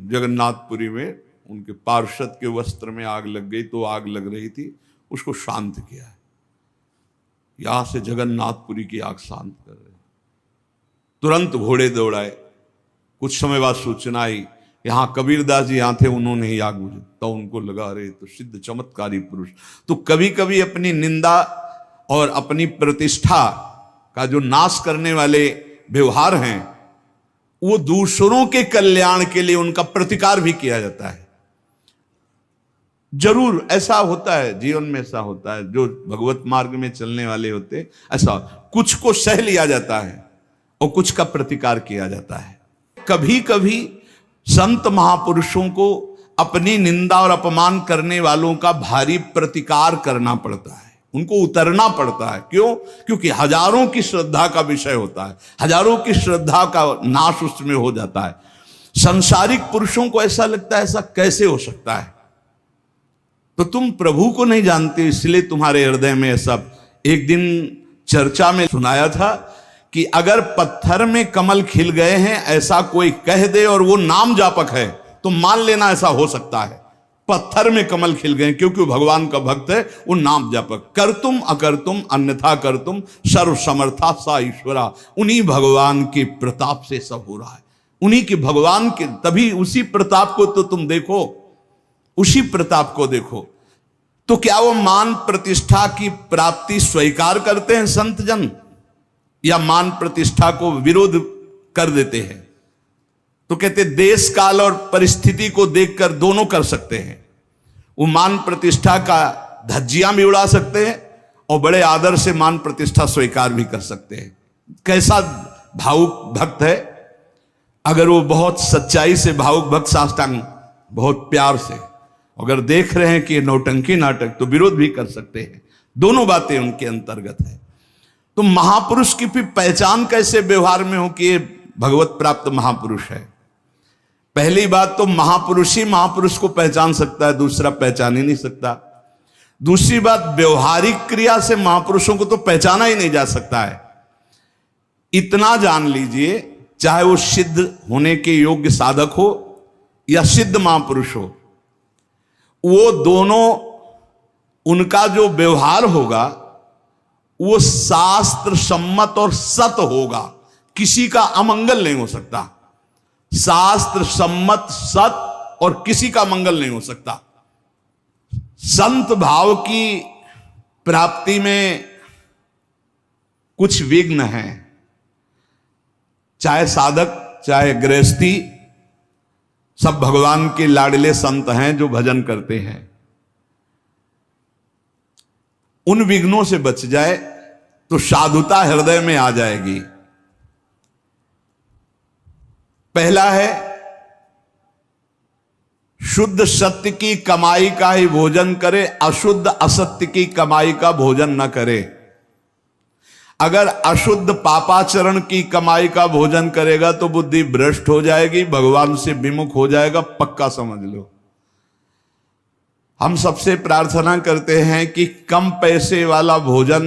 जगन्नाथपुरी में उनके पार्षद के वस्त्र में आग लग गई, तो आग लग रही थी, उसको शांत किया है। यहां से जगन्नाथपुरी की आग शांत कर रहे, तुरंत घोड़े दौड़ाए। कुछ समय बाद सूचना आई यहां कबीरदास जी यहां थे, उन्होंने ही आग बुझी, तो उनको लगा रहे तो सिद्ध चमत्कारी पुरुष। तो कभी कभी अपनी निंदा और अपनी प्रतिष्ठा का जो नाश करने वाले व्यवहार हैं, वो दूसरों के कल्याण के लिए उनका प्रतिकार भी किया जाता है। जरूर ऐसा होता है, जीवन में ऐसा होता है। जो भगवत मार्ग में चलने वाले होते, ऐसा कुछ को सह लिया जाता है और कुछ का प्रतिकार किया जाता है। कभी कभी संत महापुरुषों को अपनी निंदा और अपमान करने वालों का भारी प्रतिकार करना पड़ता है, उनको उतरना पड़ता है। क्यों? क्योंकि हजारों की श्रद्धा का विषय होता है, हजारों की श्रद्धा का नाश उसमें हो जाता है। संसारिक पुरुषों को ऐसा लगता है ऐसा कैसे हो सकता है, तो तुम प्रभु को नहीं जानते इसलिए तुम्हारे हृदय में ऐसा। एक दिन चर्चा में सुनाया था कि अगर पत्थर में कमल खिल गए हैं ऐसा कोई कह दे और वो नाम जापक है तो मान लेना ऐसा हो सकता है। पत्थर में कमल खिल गए क्योंकि वो भगवान का भक्त है, वो नाम जापक। कर तुम अकर तुम अन्यथा कर तुम सर्व समर्था सा ईश्वरा। उन्हीं भगवान के प्रताप से सब हो रहा है, उन्हीं के भगवान के, तभी उसी प्रताप को तो तुम देखो, उसी प्रताप को देखो। तो क्या वो मान प्रतिष्ठा की प्राप्ति स्वीकार करते हैं संत जन, या मान प्रतिष्ठा को विरोध कर देते हैं? तो कहते देश काल और परिस्थिति को देखकर दोनों कर सकते हैं। वो मान प्रतिष्ठा का धज्जियां भी उड़ा सकते हैं और बड़े आदर से मान प्रतिष्ठा स्वीकार भी कर सकते हैं। कैसा भावुक भक्त है, अगर वो बहुत सच्चाई से भावुक भक्त साष्टांग बहुत प्यार से, अगर देख रहे हैं कि ये नौटंकी नाटक, तो विरोध भी कर सकते हैं। दोनों बातें उनके अंतर्गत है। तो महापुरुष की भी पहचान कैसे व्यवहार में हो कि ये भगवत प्राप्त महापुरुष है? पहली बात तो महापुरुष ही महापुरुष को पहचान सकता है, दूसरा पहचान ही नहीं सकता। दूसरी बात, व्यवहारिक क्रिया से महापुरुषों को तो पहचाना ही नहीं जा सकता है। इतना जान लीजिए, चाहे वो सिद्ध होने के योग्य साधक हो या सिद्ध महापुरुष हो, वो दोनों, उनका जो व्यवहार होगा वो शास्त्र सम्मत और सत होगा, किसी का अमंगल नहीं हो सकता। शास्त्र सम्मत सत और किसी का मंगल नहीं हो सकता। संत भाव की प्राप्ति में कुछ विघ्न है, चाहे साधक चाहे गृहस्थी, सब भगवान के लाडले संत हैं जो भजन करते हैं। उन विघ्नों से बच जाए तो साधुता हृदय में आ जाएगी। पहला है, शुद्ध सत्य की कमाई का ही भोजन करे, अशुद्ध असत्य की कमाई का भोजन न करे। अगर अशुद्ध पापाचरण की कमाई का भोजन करेगा तो बुद्धि भ्रष्ट हो जाएगी, भगवान से विमुख हो जाएगा, पक्का समझ लो। हम सबसे प्रार्थना करते हैं कि कम पैसे वाला भोजन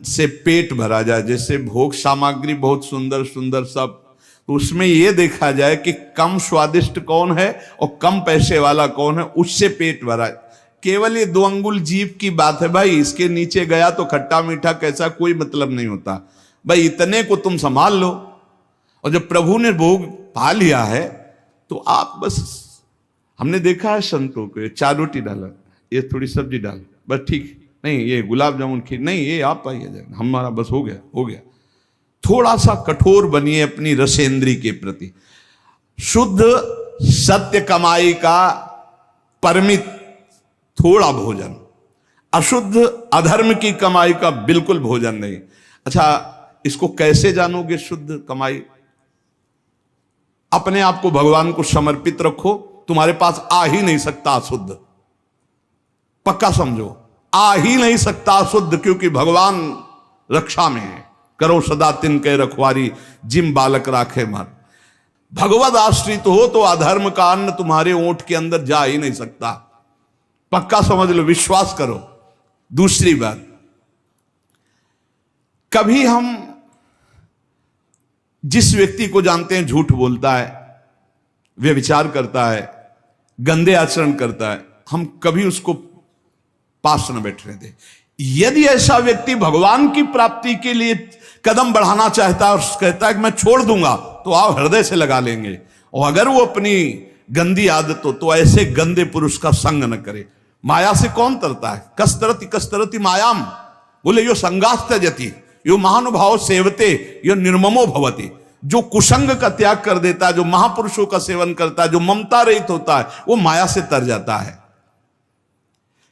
से पेट भरा जाए। जैसे भोग सामग्री बहुत सुंदर सुंदर सब, तो उसमें यह देखा जाए कि कम स्वादिष्ट कौन है और कम पैसे वाला कौन है, उससे पेट भरा। केवल ये 2 अंगुल जीभ की बात है भाई, इसके नीचे गया तो खट्टा मीठा कैसा कोई मतलब नहीं होता भाई, इतने को तुम संभाल लो। और जब प्रभु ने भोग पा लिया है तो आप बस, हमने देखा है संतों को, 4 रोटी डाला, ये थोड़ी सब्जी डाल, बस ठीक नहीं ये गुलाब जामुन खीर नहीं, ये आप आइए, हमारा बस हो गया हो गया। थोड़ा सा कठोर बनिए अपनी रसेंद्री के प्रति। शुद्ध सत्य कमाई का परिमित थोड़ा भोजन, अशुद्ध अधर्म की कमाई का बिल्कुल भोजन नहीं। अच्छा, इसको कैसे जानोगे शुद्ध कमाई? अपने आप को भगवान को समर्पित रखो, तुम्हारे पास आ ही नहीं सकता अशुद्ध, पक्का समझो, आ ही नहीं सकता अशुद्ध, क्योंकि भगवान रक्षा में है। करो सदा तिनके रखवारी, जिम बालक राखे मर। भगवत आश्रित हो तो अधर्म का अन्न तुम्हारे ओंठ के अंदर जा ही नहीं सकता, पक्का समझ लो, विश्वास करो। दूसरी बात, कभी हम जिस व्यक्ति को जानते हैं झूठ बोलता है, व्यभिचार करता है, गंदे आचरण करता है, हम कभी उसको पास न बैठने दें। यदि ऐसा व्यक्ति भगवान की प्राप्ति के लिए कदम बढ़ाना चाहता है और कहता है कि मैं छोड़ दूंगा, तो आप हृदय से लगा लेंगे। और अगर वो अपनी गंदी आदत हो तो ऐसे गंदे पुरुष का संग न करे। माया से कौन तरता है? कस्तरति कस्तरति मायाम, बोले यो संगास त्यजति यो महानुभाव सेवते यो निर्ममो भवति। जो कुसंग का त्याग कर देता है, जो महापुरुषों का सेवन करता है, जो ममता रहित होता है, वो माया से तर जाता है।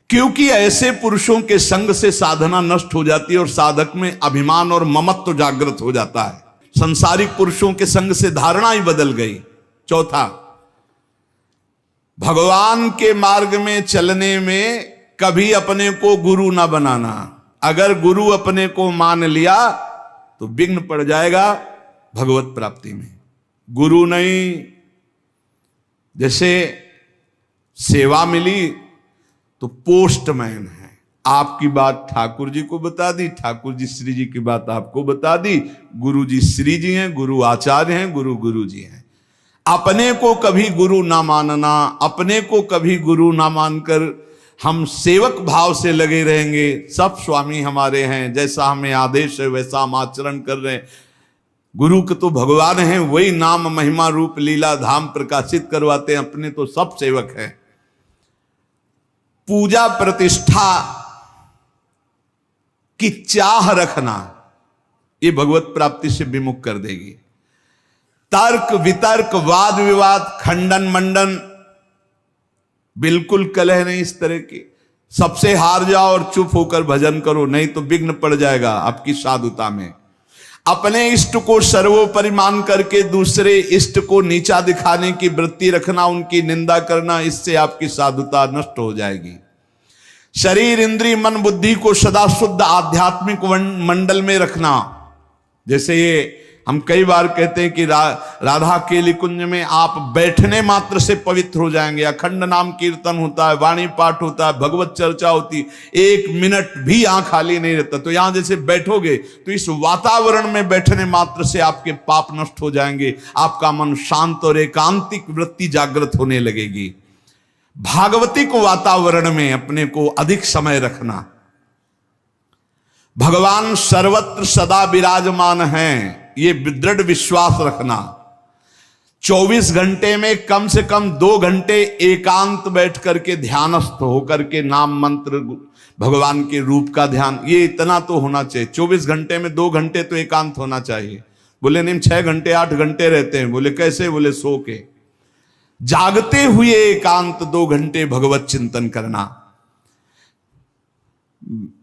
क्योंकि ऐसे पुरुषों के संग से साधना नष्ट हो जाती है और साधक में अभिमान और ममत्व जागृत हो जाता है। संसारिक पुरुषों के संग से धारणा ही बदल गई। चौथा, भगवान के मार्ग में चलने में कभी अपने को गुरु ना बनाना। अगर गुरु अपने को मान लिया तो विघ्न पड़ जाएगा भगवत प्राप्ति में। गुरु नहीं, जैसे सेवा मिली तो पोस्टमैन है, आपकी बात ठाकुर जी को बता दी, ठाकुर जी श्री जी की बात आपको बता दी, गुरु जी श्री जी हैं, गुरु आचार्य हैं, गुरु गुरु जी हैं। अपने को कभी गुरु ना मानना, अपने को कभी गुरु ना मानकर हम सेवक भाव से लगे रहेंगे, सब स्वामी हमारे हैं, जैसा हमें आदेश है वैसा हम आचरण कर रहे हैं। गुरु के तो भगवान हैं, वही नाम महिमा रूप लीला धाम प्रकाशित करवाते हैं, अपने तो सब सेवक हैं। पूजा प्रतिष्ठा की चाह रखना ये भगवत प्राप्ति से विमुख कर देगी। तर्क वितर्क वाद विवाद खंडन मंडन बिल्कुल कलह नहीं इस तरह की। सबसे हार जाओ और चुप होकर भजन करो, नहीं तो विघ्न पड़ जाएगा आपकी साधुता में। अपने इष्ट को सर्वोपरि मान करके दूसरे इष्ट को नीचा दिखाने की वृत्ति रखना, उनकी निंदा करना, इससे आपकी साधुता नष्ट हो जाएगी। शरीर इंद्रिय मन बुद्धि को सदा शुद्ध आध्यात्मिक मंडल में रखना। जैसे ये हम कई बार कहते हैं कि राधा केली कुंज में आप बैठने मात्र से पवित्र हो जाएंगे। अखंड नाम कीर्तन होता है, वाणी पाठ होता है, भगवत चर्चा होती, एक मिनट भी आंख खाली नहीं रहता। तो यहां जैसे बैठोगे तो इस वातावरण में बैठने मात्र से आपके पाप नष्ट हो जाएंगे, आपका मन शांत और एकांतिक वृत्ति जागृत होने लगेगी। भागवतिक वातावरण में अपने को अधिक समय रखना। भगवान सर्वत्र सदा विराजमान हैं, ये दृढ़ विश्वास रखना। 24 घंटे में कम से कम 2 घंटे एकांत बैठ करके ध्यानस्थ होकर के नाम मंत्र भगवान के रूप का ध्यान, ये इतना तो होना चाहिए। 24 घंटे में 2 घंटे तो एकांत होना चाहिए। बोले नहीं 6 घंटे 8 घंटे रहते हैं। बोले कैसे? बोले सो के। जागते हुए एकांत 2 घंटे भगवत चिंतन करना।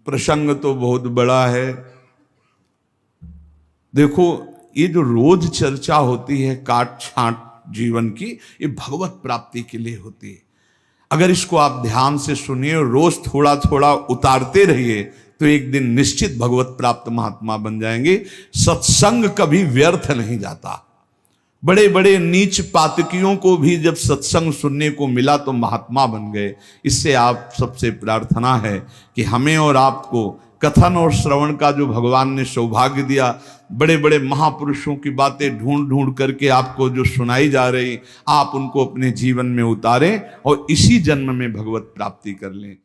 प्रसंग तो बहुत बड़ा है। देखो ये जो रोज चर्चा होती है काट छांट जीवन की, ये भगवत प्राप्ति के लिए होती है। अगर इसको आप ध्यान से सुनिए और रोज थोड़ा थोड़ा उतारते रहिए तो एक दिन निश्चित भगवत प्राप्त महात्मा बन जाएंगे। सत्संग कभी व्यर्थ नहीं जाता। बड़े बड़े नीच पातकियों को भी जब सत्संग सुनने को मिला तो महात्मा बन गए। इससे आप सबसे प्रार्थना है कि हमें और आपको कथन और श्रवण का जो भगवान ने सौभाग्य दिया, बड़े बड़े महापुरुषों की बातें ढूंढ ढूंढ करके आपको जो सुनाई जा रही, आप उनको अपने जीवन में उतारें और इसी जन्म में भगवत प्राप्ति कर लें।